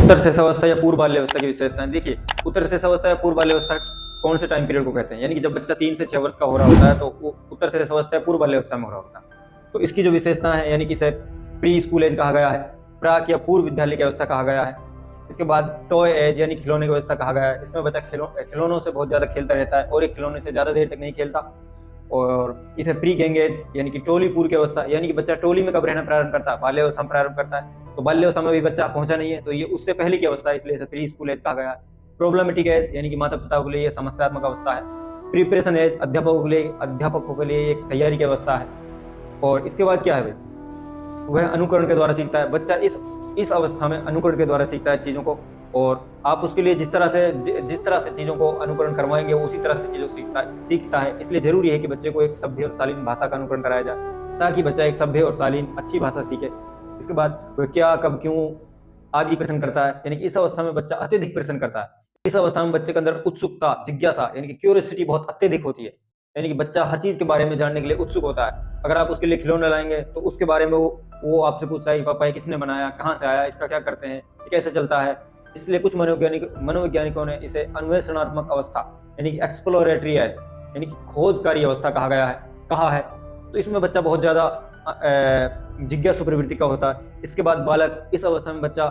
उत्तर शेषावस्था या पूर्व बाल्यावस्था की विशेषताएं देखिए। उत्तर शेषावस्था या पूर्व बाल्यावस्था कौन से टाइम पीरियड को कहते हैं, यानी कि जब बच्चा 3 से 6 वर्ष का हो रहा होता है तो वो उत्तर शेषावस्था या पूर्व बाल्यावस्था में हो रहा होता है। तो इसकी जो विशेषता है, यानी कि इसे प्री स्कूल एज कहा गया है, प्राक या पूर्व विद्यालय की अवस्था कहा गया है। इसके बाद टॉय एज यानी खिलौने की अवस्था कहा गया है। इसमें बच्चा खिलौनों से बहुत ज्यादा खेलता रहता है और एक खिलौने से ज्यादा देर तक नहीं खेलता। और इसे प्री गैंग एज यानी कि टोली पूर्व की अवस्था, यानी कि बच्चा टोली में कब रहना प्रारंभ करता है, बाल्यावस्था में प्रारंभ करता है। तो बाल्यावस्था में भी बच्चा पहुंचा नहीं है, तो ये उससे पहले की अवस्था है, इसलिए इसे प्री स्कूल एज कहा गया है। प्रॉब्लमेटिक एज यानी कि माता पिता के लिए ये समस्यात्मक अवस्था है। प्रिपरेशन एज अध्यापकों के लिए एक तैयारी की अवस्था है। और इसके बाद क्या है भाई, वह अनुकरण के द्वारा सीखता है। बच्चा इस अवस्था में अनुकरण के द्वारा सीखता है चीजों को, और आप उसके लिए जिस तरह से चीजों को अनुकरण करवाएंगे वो उसी तरह से चीजों सीखता है। इसलिए जरूरी है कि बच्चे को एक सभ्य और शालीन भाषा का अनुकरण कराया जाए, ताकि बच्चा एक सभ्य और शालीन अच्छी भाषा सीखे। इसके बाद वह क्या, कब, क्यों आदि प्रश्न करता है, यानी कि इस अवस्था में बच्चा अत्यधिक प्रश्न करता है। इस अवस्था में बच्चे के अंदर उत्सुकता, जिज्ञासा यानी कि क्यूरियोसिटी बहुत अत्यधिक होती है, यानी कि बच्चा हर चीज के बारे में जानने के लिए उत्सुक होता है। अगर आप उसके लिए खिलौने लाएंगे तो उसके बारे में वो आपसे पूछता है कि पापा ये किसने बनाया, कहाँ से आया, इसका क्या करते हैं, ये कैसे चलता है। इसलिए कुछ मनोवैज्ञानिकों ने इसे अन्वेषणात्मक अवस्था यानी कि एक्सप्लोरेटरी एज यानी कि खोजकारी अवस्था कहा है। तो इसमें बच्चा बहुत ज्यादा जिज्ञासु प्रवृत्ति का होता है। इसके बाद बालक, इस अवस्था में बच्चा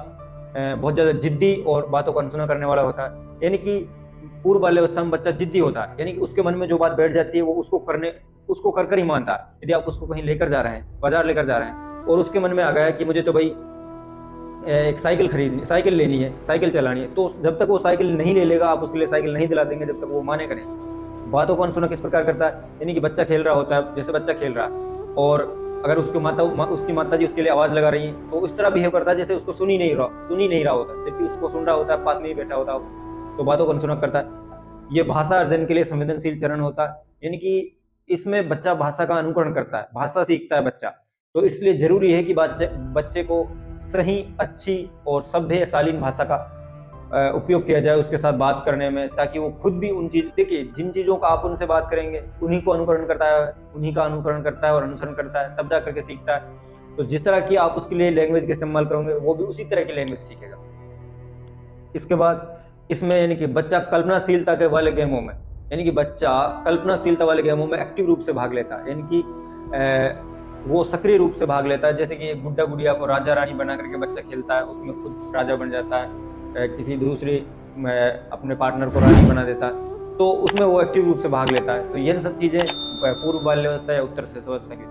बहुत ज्यादा जिद्दी और बातों को अनसुना करने वाला होता है, यानी कि पूर्व बाल्यावस्था में बच्चा जिद्दी होता है, यानी कि उसके मन में जो बात बैठ जाती है वो उसको कर ही मानता है। यदि आप उसको कहीं लेकर जा रहे हैं, बाजार लेकर जा रहे हैं, और उसके मन में आ गया है कि मुझे तो भाई एक साइकिल लेनी है, साइकिल चलानी है, तो जब तक वो साइकिल नहीं ले लेगा, आप उसके लिए साइकिल नहीं दिला देंगे जब तक वो माने करें। बातों को अनसुना किस प्रकार करता है, यानी कि बच्चा खेल रहा होता है, जैसे बच्चा खेल रहा है और अगर उसकी माता जी उसके लिए आवाज लगा रही है तो इस तरह बिहेव करता है जैसे उसको सुनी नहीं रहा होता, जबकि उसको सुन रहा होता है, पास में ही बैठा होता है। तो बातों को अनसुना करता है। ये भाषा अर्जन के लिए संवेदनशील चरण होता है, यानी कि इसमें बच्चा भाषा का अनुकरण करता है, भाषा सीखता है बच्चा। तो इसलिए जरूरी है कि बच्चे को सही, अच्छी और सभ्य शालीन भाषा का उपयोग किया जाए उसके साथ बात करने में, ताकि वो खुद भी देखिए जिन चीजों का आप उनसे बात करेंगे उन्हीं का अनुकरण करता है और अनुसरण करता है, तब जा करके सीखता है। तो जिस तरह की आप उसके लिए लैंग्वेज का इस्तेमाल करोगे वो भी उसी तरह की लैंग्वेज सीखेगा। इसके बाद इसमें यानी कि बच्चा कल्पनाशीलता के वाले गेमों में, यानी कि बच्चा कल्पनाशीलता वाले गेमों में एक्टिव रूप से भाग लेता है, यानी कि वो सक्रिय रूप से भाग लेता है। जैसे कि गुड्डा गुड़िया को राजा रानी बना करके बच्चा खेलता है, उसमें खुद राजा बन जाता है, किसी दूसरे अपने पार्टनर को रानी बना देता है, तो उसमें वो एक्टिव रूप से भाग लेता है। तो ये सब चीजें पूर्व बाल्यावस्था या उत्तर शेषावस्था की